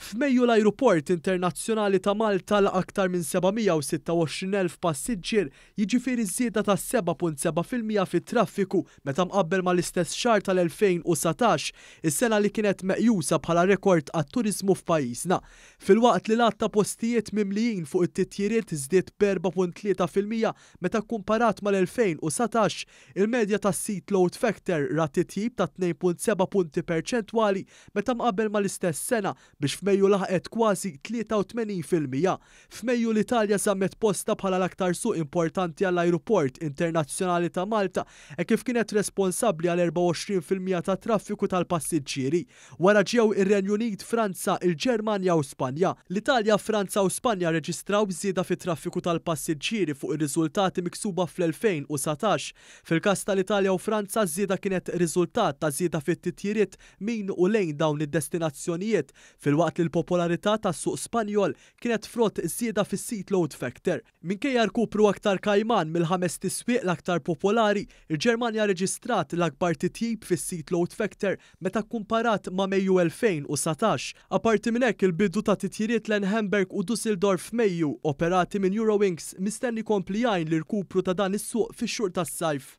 F'Mejju l-Ajruport Internazzjonali ta' Malta laq aktar minn 726,000 passiġġier, jiġifieri żieda ta' 7.7% fit-traffiku meta mqabbel mal-istess xahar tal-2019, is-sena li kienet meqjusa bħala rekord għat-turiżmu f'pajjiżna. Filwaqt li l-għadd ta' postijiet mimlijin fuq it-titjiriet żdied b'4.3% meta kkumparat mal-2019, il-medja tas-seat load factor ra titjib ta' 2.7 punti perċentwali meta mqabbel mal-istess sena biex f'Mejju laħqet kważi 83%. F'Mejju l-Italja żammet posta bħala l-aktar suq importanti għall-Ajruport Internazzjonali ta' Malta kif kienet responsabbli għal 24% ta' traffiku tal-passiġġieri. Wara ġew ir-Renju Unit, Franza, il-Ġermanja u Spanja. L-Italja, Franza u Spanja reġistraw żieda fit-traffiku tal-passiġġieri fuq ir-riżultati miksuba fl-2019. Fil-każ tal-Italja u Franza żieda kienet riżultat ta' żieda fit-titjiriet min u lejn dawn id-destinazzjonijiet, filwaqt li l-popolarità tas-suq Spanjol kienet frott żieda fis-seat load factor. Minkejja rkupru aktar kajman mill-5 tiswieq l-aktar popolari, il-Ġermanja reġistrat l-akbar titjib fis-seat load factor meta kkumparat ma' Mejju 2019. Apparti minn hekk il-bidu ta' titjiriet lejn Hamburg u Düsseldorf f'Mejju operati minn Eurowings mistenni jkompli jgħin l-irkupru ta' dan is-suq fix-xhur tas-sajf.